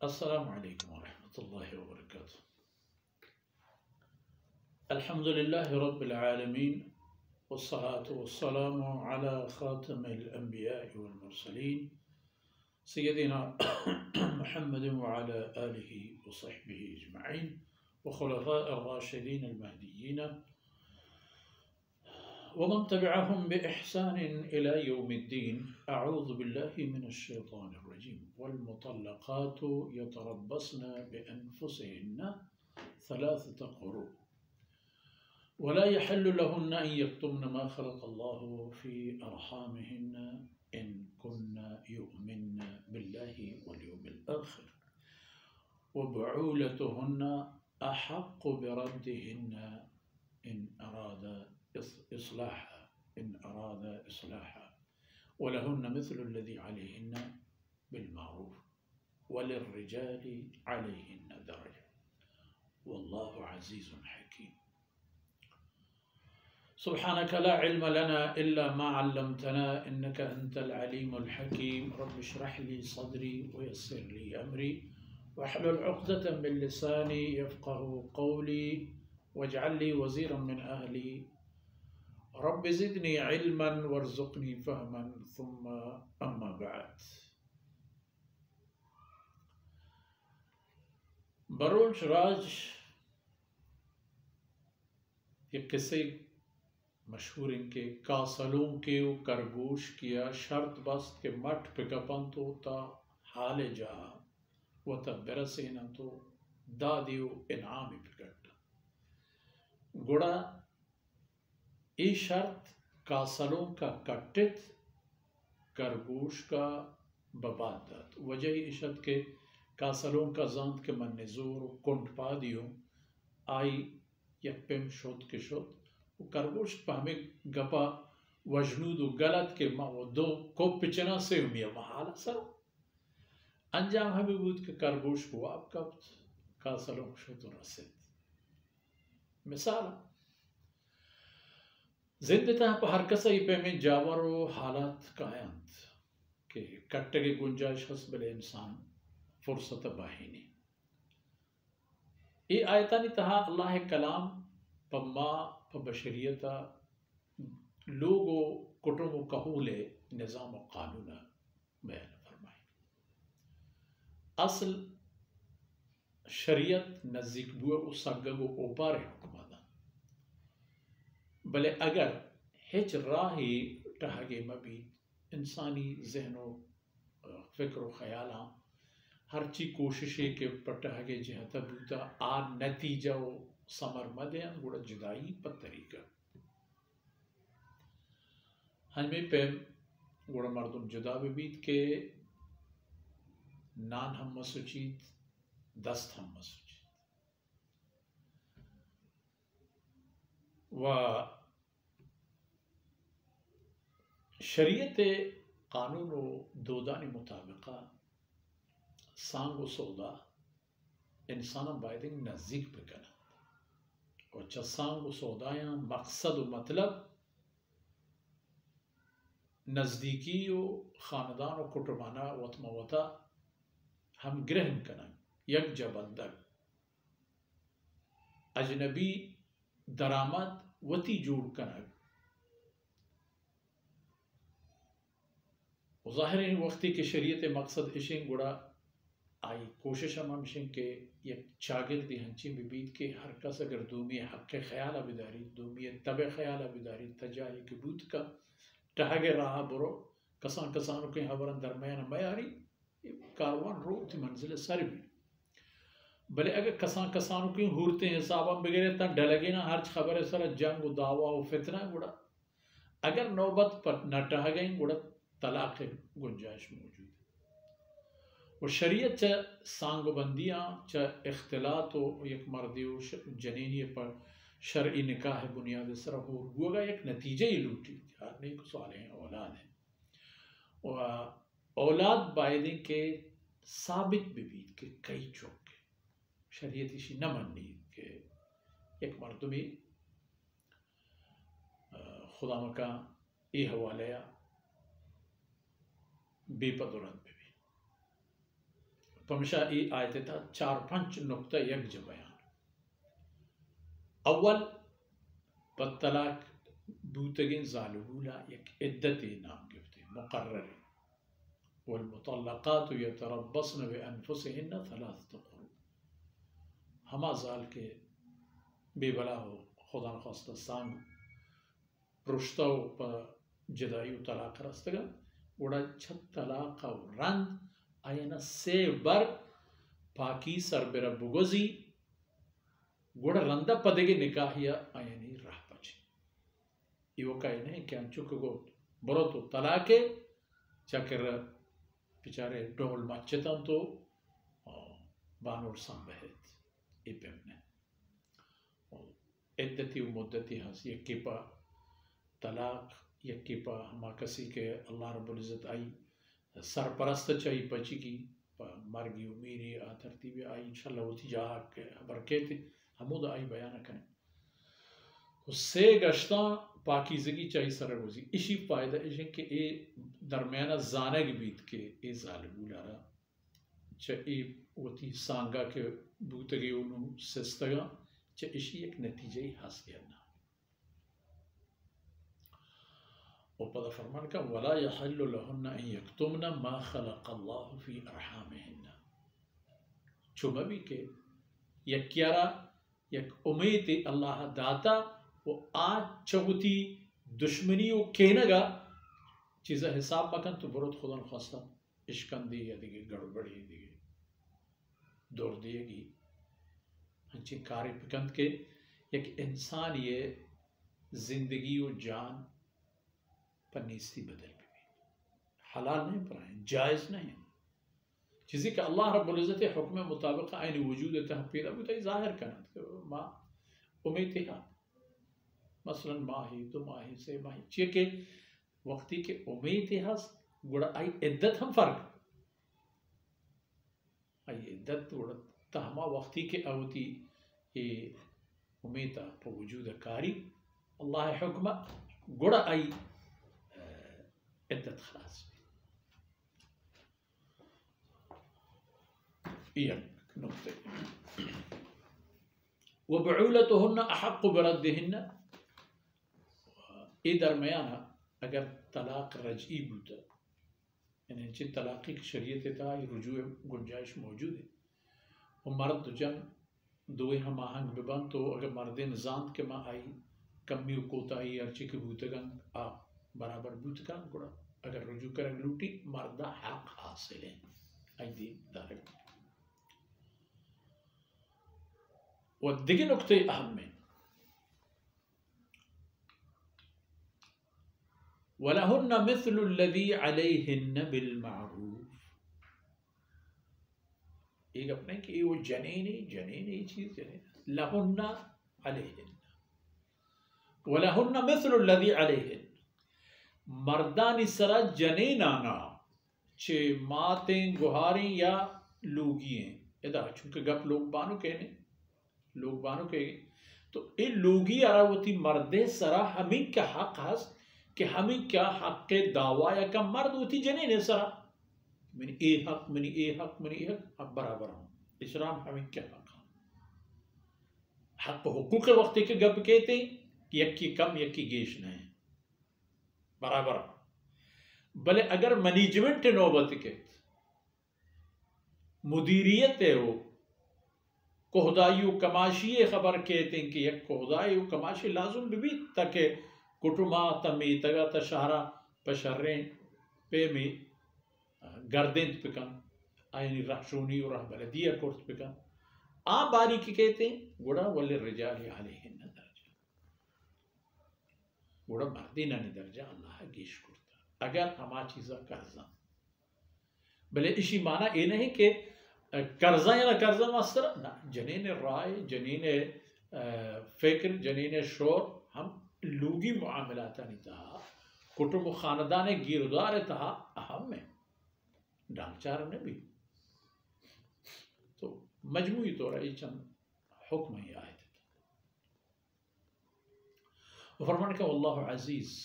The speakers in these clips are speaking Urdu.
السلام علیکم ورحمۃ اللہ وبرکاتہ۔ الحمد للہ رب العالمین والصلاة والسلام على خاتم الانبیاء والمرسلین سیدنا محمد وعلى آلہ وصحبہ اجمعین وخلفاء الراشدین المہدیین ومن تبعهم بإحسان إلى يوم الدين. أعوذ بالله من الشيطان الرجيم. والمطلقات يتربصن بأنفسهن 3 قروء ولا يحل لهن أن يكتمن ما خلق الله في أرحامهن إن كن يؤمن بالله واليوم الآخر وبعولتهن أحق بردهن إن أراد إصلاحا ولهن مثل الذي عليهن بالمعروف وللرجال عليهن درجة والله عزيز حكيم. سبحانك لا علم لنا إلا ما علمتنا إنك أنت العليم الحكيم. رب اشرح لي صدري ويسر لي أمري واحلل عقدة من لساني يفقه قولي واجعل لي وزيرا من أهلي رب زدني علما وارزقني فهما ثم أما بعد. بروج راج یہ قصے مشہور ان کے کاسلوں کے کرگوش کیا شرط بست کے مٹھ پکپن تو تا حال جا و تا برسینا تو دادیو انعامی پکٹ گڑا ای شرط کاسلوں کا کٹت کرگوش کا بباد داد وجہ عشت کے کاسلوں کا زاند کے من نزور و کنٹ پا دیو آئی یک پیم شد کے شد و کرگوش پا ہمیں گپا وجنود و غلط کے وہ دو کو پچنا سے امیا محالا سر انجام ہمیں بود کہ کرگوش کو آپ کبت کاسلوں شد و رسد. مثال زندتا پا ہر کسا پہ میں جاور و حالات کائنت کہ کٹے کے گنجائش حسب انسان فرصت باہینی یہ آیتانی تہا اللہ کلام پا ما پا بشریتا لوگو کٹم و کہول نظام و قانون بیان فرمائی. اصل شریعت نزدیک بوئے و سگگ و اوپار حکمہ دا بلے اگر ہچ راہی ٹہگے مبی انسانی ذہن و فکر و خیالاں ہر چی کوششے کے پٹہگے جہتا بوتا آن نتیجہ و سمر مدین گوڑا جدائی پر طریقہ ہمیں پیم گوڑا مردم جدا ببید کے نان ہم مسوچید دست ہم مسوچید و شریعت قانون و دودانی مطابقہ سانگ و سودا انسانا بائدنگ نزدیک بکنا اور چا سانگ و سودایاں مقصد و مطلب نزدیکی و خاندان و کٹمانا وطموتا ہم گرہن کنا یک جبندگ اجنبی درآمد وتی جوڑ کنا ظاہر ہے وقتی کہ شریعت مقصد اشیں گوڑا آئی کوشش ہم ہمشن کہ یک چاگردی ہنچی ببید کہ ہر کس اگر دومی حق خیالہ بداری دومی طبع خیالہ بداری تجاہی کی بود کا ٹہگے راہ برو کسان کسانوں کے حبران درمیان میاری کاروان رو تی منزل سر بھی بلے اگر کسان کسانوں کی ہورتے ہیں حساباں بگرے تا ڈلگے نا ہر خبر سر جنگ و دعویٰ و فتنہ گوڑا اگر نوبت پر نہ ٹہگیں گوڑا طلاق گنجائش موجود ہے. و شریعت چا سانگ بندیاں چا اختلاط و یک مردی و جنینی پر شرعی نکاح بنیاد سر ہو گوگا یک نتیجہ ہی لوٹی ہر نیک صالح اولاد ہیں و اولاد بائدیں کے ثابت ببید کہ کئی چوک شریعت اسی نہ منی کہ یک مردمی خدا مکان ای حوالیا بے پدرت بے بھی پمشا ای آیت تا 4-5 نقطہ یک جو بیان اول بالطلاق بوتگین ظالبولا یک عدتی نام گفتے مقرر والمطلقات يتربصن بأنفسهن 3 قروء ہما زال کے بے بلا ہو خدا نخواستہ سانگ رشتہ و جدائی و طلاق رستگا گوڑا چھت طلاق و رند آئینا 3 بر پاکی سر برا بگوزی گوڑا رندہ پدگی نکاحیا آئینی راہ پچی ایو کئی نہیں کہ انچوکو گو برو تو طلاقے چکر بیچارے ڈول مچتاں تو بانور سنبہت ای پیمنے عدتی و مدتی ہنس یکی پا طلاق یکی پا ہما کسی کے اللہ رب العزت آئی سرپرست چاہی پچی کی پا مرگی و میری ترتیبی آئی انشاءاللہ ہوتی جہاں برکیتی ہمود آئی بیانہ کریں 3 گشتاں پاکیزگی چاہی سر روزی اسی فائدہ ہے کہ اے درمیانہ زانگ بیت کے اے ظالبو لارا چاہی وتی سانگا کے بوتگی انہوں سستگا چاہی اسی ایک نتیجہ حس گرنا اور پدا فرمان کا وَلَا يَحِلُّ لَهُنَّ أَن يَكْتُمْنَ مَا خَلَقَ اللَّهُ فِي أَرْحَامِهِنَّ چوما بھی کہ یک کیارا یک امید اللہ داتا وہ آج چوتی دشمنی و کینگا چیزا حساب مکن تو برود خدا نخواستہ اشکن دی یا دیگے گڑبڑی دیگے دور دیے گی ہنچی کاری پکند کے یک انسان یہ زندگی و جان پر نیستی بدل بھی حلال نہیں پرائیں جائز نہیں چیزی کہ اللہ رب العزت حکم مطابق آئین وجود تحفیدہ بھی تو ظاہر کرنا ما امید ہاں مثلا ماہی 2 ماہی 3 ماہی چیئے کہ وقتی کے امید ہاں گوڑا آئی عدت ہم فرق آئی عدت گوڑا تہما وقتی کے اوتی امیدہ پا وجود کاری اللہ حکم گوڑا آئی عدت خلاص یک نقطہ وبعولتهن احق بردهن ای درمیانا اگر طلاق رجعی بوتا یعنی انچی طلاقی کی شریعت تا رجوع گنجائش موجود ہے و مرد جن دوئے ہم آہنگ ببن تو اگر مرد نظام کے ماں آئی کمی و کوتاہی ارچی کی بوتگن برابر بوتگن گوڑا اگر رجوع کریں لوٹی مردہ حق حاصل ہیں آئی دین دارک و دیگه نکته اهمه ولهن مثل الذي عليهن بالمعروف ایک اپنے کہ وہ جنینی چیز جنین لہن علیہن ولہن مثل الذي علیہن مردانی سرا جنینانا چھے ماتیں گوھاریں یا لوگییں ادا چونکہ گپ لوگ بانو کہنے لوگ بانو کہے گی تو ان لوگی آراوتی مردے سرا ہمیں کیا حق ہست کہ ہمیں کیا حق دعویٰ یا کم مرد ہوتی جنین سرا منی اے حق منی اے حق منی اے حق برابر ہوں اسلام ہمیں کیا حق حق حقوق وقتی کے گپ کہتے ہیں کہ یکی کم یکی گیش نہیں برابر ہوں بلے اگر منیجمنٹ نوبت کے مدیریت ہے وہ کوہدائی و کماشی خبر کہتے ہیں کہ یک کوہدائی و کماشی لازم بھی تاکہ کٹما تمی تگا تشہرا پشرین پہ میں گردند پکن آئینی رحشونی و رح بلدیہ کورت پکن آن باری کی کہتے ہیں گوڑا ولی رجال علیہن درجہ گوڑا مردینہ درجہ اللہ گیش کرتا اگر ہما چیزا کرزا بلے اسی معنی یہ نہیں کہ قرضہ یا نہ قرضہ مستر نہ جنین رائے جنین فکر جنین شور ہم لوگی معاملات نہیں تھا کٹب خاندان گیردار تھا اہم ہے ڈانچار نے بھی تو مجموعی طور یہ چند حکم ہی آئے تھے فرمان کہ اللہ عزیز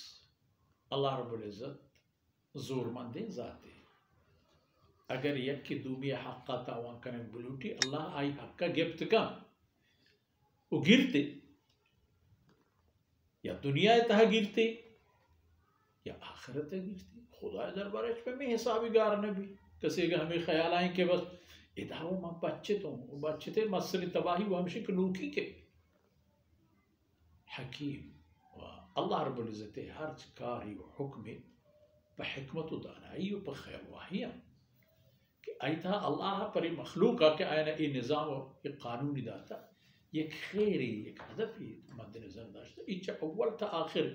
اللہ رب العزت زور مند ذات ہے اگر یک کی دومی حقا تاوان کنن بلوٹی اللہ آئی حقا گفت کم وہ گرتے یا دنیا تہا گرتے یا آخرت گرتے خدا دربارش پہ میں حسابی گار نبی کسی کا ہمیں خیال آئیں کہ بس ادھا وہ ماں بچتے مسئلہ تباہی وہ ہمشہ کنوکی کے حکیم اللہ رب العزت ہر کاری و حکم بحکمت و دانائی و بخیر واہیہ کہ ایتھا اللہ پر مخلوقہ کہ آئینہ ای نظام و یہ قانونی داتا یک خیری یک ہدفی مد نظر داشتا ایچا اول تا آخر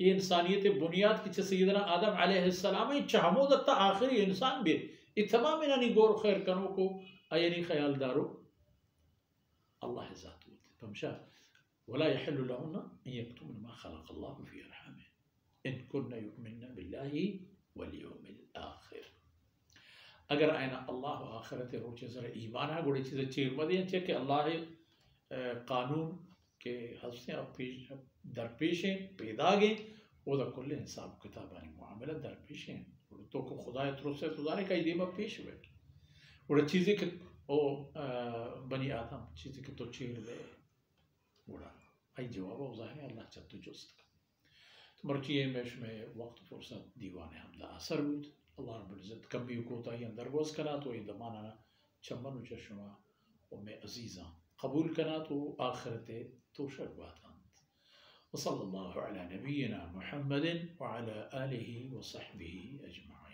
یہ انسانیت بنیاد کی سیدنا آدم علیہ السلام ایچا حمودت تا آخری انسان بھی یہ تمام انہانی گور خیر کنو کو آئینی خیال دارو اللہ ذات ہوتے فمشا ولا يحل لهن ان يكتمن ما خلق الله في ارحامهن ان كن يؤمن بالله واليوم الاخر اگر آئینہ اللہ و آخرت روچے ذرا ایمان ہے گوڑی چیزیں چیر مدین چاہے کہ اللہ قانون کے حسن درپیش ہیں پیدا گئے وہ دا کل حساب کتابانی معاملہ درپیش ہیں تو کو خدا طرف سے تزانے کا دیمہ پیش ہوئے وہ چیزیں کہ بنی آدم چیزیں کہ تو چیر دے وڑا ای جواب او ظاہر اللہ چتو جست کا تو مرچی میں وقت فرصت دیوان حمدہ اثر بود اللہ رب العزت کبھی کوتا ہی اندر گوز کنا تو یہ دمانا چمن و چشمہ و میں عزیزاں قبول کنا تو آخرت تو شکواتاں وصلی اللہ علی نبینا محمد وعلى آلہ وصحبہ اجمعین.